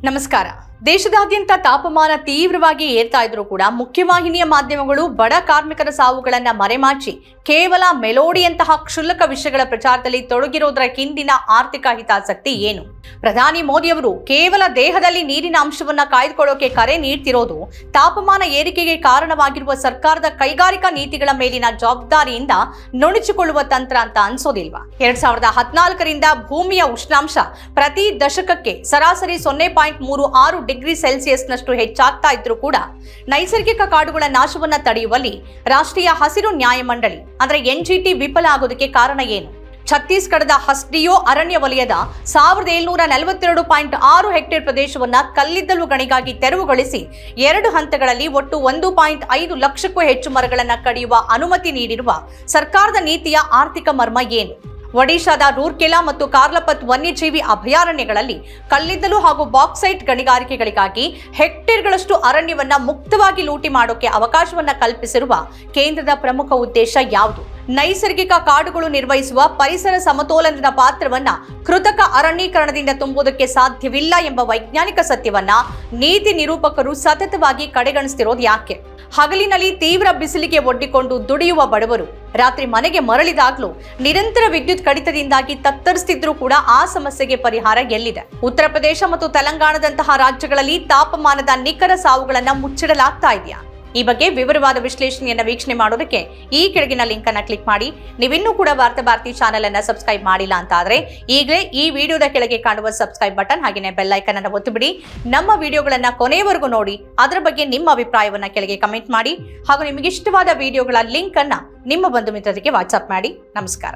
ನಮಸ್ಕಾರ. ದೇಶದಾದ್ಯಂತ ತಾಪಮಾನ ತೀವ್ರವಾಗಿ ಏರ್ತಾ ಇದ್ರೂ ಕೂಡ ಮುಖ್ಯವಾಹಿನಿಯ ಮಾಧ್ಯಮಗಳು ಬಡ ಕಾರ್ಮಿಕರ ಸಾವುಗಳನ್ನ ಮರೆಮಾಚಿ ಕೇವಲ ಮೆಲೋಡಿಯಂತಹ ಕ್ಷುಲ್ಲಕ ವಿಷಯಗಳ ಪ್ರಚಾರದಲ್ಲಿ ತೊಡಗಿರೋದರ ಹಿಂದಿನ ಆರ್ಥಿಕ ಹಿತಾಸಕ್ತಿ ಏನು? ಪ್ರಧಾನಿ ಮೋದಿ ಅವರು ಕೇವಲ ದೇಹದಲ್ಲಿ ನೀರಿನ ಅಂಶವನ್ನ ಕಾಯ್ದುಕೊಳ್ಳೋಕೆ ಕರೆ ನೀಡ್ತಿರೋದು ತಾಪಮಾನ ಏರಿಕೆಗೆ ಕಾರಣವಾಗಿರುವ ಸರ್ಕಾರದ ಕೈಗಾರಿಕಾ ನೀತಿಗಳ ಮೇಲಿನ ಜವಾಬ್ದಾರಿಯಿಂದ ನುಣುಚಿಕೊಳ್ಳುವ ತಂತ್ರ ಅಂತ ಅನ್ಸೋದಿಲ್ವಾ? 2014ರಿಂದ ಭೂಮಿಯ ಉಷ್ಣಾಂಶ ಪ್ರತಿ ದಶಕಕ್ಕೆ ಸರಾಸರಿ 0.36 ಡಿಗ್ರಿ ಸೆಲ್ಸಿಯಸ್ನಷ್ಟು ಹೆಚ್ಚಾಗ್ತಾ ಇದ್ರೂ ಕೂಡ ನೈಸರ್ಗಿಕ ಕಾಡುಗಳ ನಾಶವನ್ನ ತಡೆಯುವಲ್ಲಿ ರಾಷ್ಟ್ರೀಯ ಹಸಿರು ನ್ಯಾಯಮಂಡಳಿ ಅಂದ್ರೆ NGT ವಿಫಲ ಆಗೋದಕ್ಕೆ ಕಾರಣ ಏನು? ಛತ್ತೀಸ್ಗಢದ ಹಸ್ಡಿಯೋ ಅರಣ್ಯ ವಲಯದ 1742.6 ಹೆಕ್ಟೇರ್ ಪ್ರದೇಶವನ್ನ ಕಲ್ಲಿದ್ದಲು ಗಣಿಗಾಗಿ ತೆರವುಗೊಳಿಸಿ 2 ಹಂತಗಳಲ್ಲಿ ಒಟ್ಟು 1.5 ಲಕ್ಷಕ್ಕೂ ಹೆಚ್ಚು ಮರಗಳನ್ನು ಕಡಿಯುವ ಅನುಮತಿ ನೀಡಿರುವ ಸರ್ಕಾರದ ನೀತಿಯ ಆರ್ಥಿಕ ಮರ್ಮ ಏನು? ಒಡಿಶಾದ ರೂರ್ಕೆಲಾ ಮತ್ತು ಕಾರ್ಲಪತ್ ವನ್ಯಜೀವಿ ಅಭಯಾರಣ್ಯಗಳಲ್ಲಿ ಕಲ್ಲಿದ್ದಲು ಹಾಗೂ ಬಾಕ್ಸೈಟ್ ಗಣಿಗಾರಿಕೆಗಳಿಗಾಗಿ ಹೆಕ್ಟೇರ್ಗಳಷ್ಟು ಅರಣ್ಯವನ್ನ ಮುಕ್ತವಾಗಿ ಲೂಟಿ ಮಾಡೋಕೆ ಅವಕಾಶವನ್ನ ಕಲ್ಪಿಸಿರುವ ಕೇಂದ್ರದ ಪ್ರಮುಖ ಉದ್ದೇಶ ಯಾವುದು? ನೈಸರ್ಗಿಕ ಕಾಡುಗಳು ನಿರ್ವಹಿಸುವ ಪರಿಸರ ಸಮತೋಲನದ ಪಾತ್ರವನ್ನ ಕೃತಕ ಅರಣ್ಯೀಕರಣದಿಂದ ತುಂಬುವುದಕ್ಕೆ ಸಾಧ್ಯವಿಲ್ಲ ಎಂಬ ವೈಜ್ಞಾನಿಕ ಸತ್ಯವನ್ನ ನೀತಿ ನಿರೂಪಕರು ಸತತವಾಗಿ ಕಡೆಗಣಿಸ್ತಿರೋದು ಯಾಕೆ? ಹಗಲಿನಲ್ಲಿ ತೀವ್ರ ಬಿಸಿಲಿಗೆ ಒಡ್ಡಿಕೊಂಡು ದುಡಿಯುವ ಬಡವರು ರಾತ್ರಿ ಮನೆಗೆ ಮರಳಿದಾಗಲೂ ನಿರಂತರ ವಿದ್ಯುತ್ ಕಡಿತದಿಂದಾಗಿ ತತ್ತರಿಸ್ತಿದ್ರೂ ಕೂಡ ಆ ಸಮಸ್ಯೆಗೆ ಪರಿಹಾರ ಎಲ್ಲಿದೆ? ಉತ್ತರ ಪ್ರದೇಶ ಮತ್ತು ತೆಲಂಗಾಣದಂತಹ ರಾಜ್ಯಗಳಲ್ಲಿ ತಾಪಮಾನದ ನಿಖರ ಸಾವುಗಳನ್ನ ಮುಚ್ಚಿಡಲಾಗ್ತಾ ಇದೆಯಾ? ಈ ಬಗ್ಗೆ ವಿವರವಾದ ವಿಶ್ಲೇಷಣೆಯನ್ನ ವೀಕ್ಷಣೆ ಮಾಡೋದಕ್ಕೆ ಈ ಕೆಳಗಿನ ಲಿಂಕ್ ಅನ್ನ ಕ್ಲಿಕ್ ಮಾಡಿ. ನೀವಿನ್ನೂ ಕೂಡ ವಾರ್ತಾ ಭಾರತಿ ಚಾನೆಲ್ ಅನ್ನ ಸಬ್ಸ್ಕ್ರೈಬ್ ಮಾಡಿಲ್ಲ ಅಂತ ಆದ್ರೆ ಈಗಲೇ ಈ ವಿಡಿಯೋದ ಕೆಳಗೆ ಕಾಣುವ ಸಬ್ಸ್ಕ್ರೈಬ್ ಬಟನ್ ಹಾಗೆಯೇ ಬೆಲ್ ಐಕನ್ ಅನ್ನು ಒತ್ತಿಬಿಡಿ. ನಮ್ಮ ವಿಡಿಯೋಗಳನ್ನ ಕೊನೆಯವರೆಗೂ ನೋಡಿ, ಅದರ ಬಗ್ಗೆ ನಿಮ್ಮ ಅಭಿಪ್ರಾಯವನ್ನ ಕೆಳಗೆ ಕಮೆಂಟ್ ಮಾಡಿ ಹಾಗೂ ನಿಮಗೆ ಇಷ್ಟವಾದ ವಿಡಿಯೋಗಳ ಲಿಂಕ್ ಅನ್ನ ನಿಮ್ಮ ಬಂಧು ಮಿತ್ರರಿಗೆ ವಾಟ್ಸ್ಆಪ್ ಮಾಡಿ. ನಮಸ್ಕಾರ.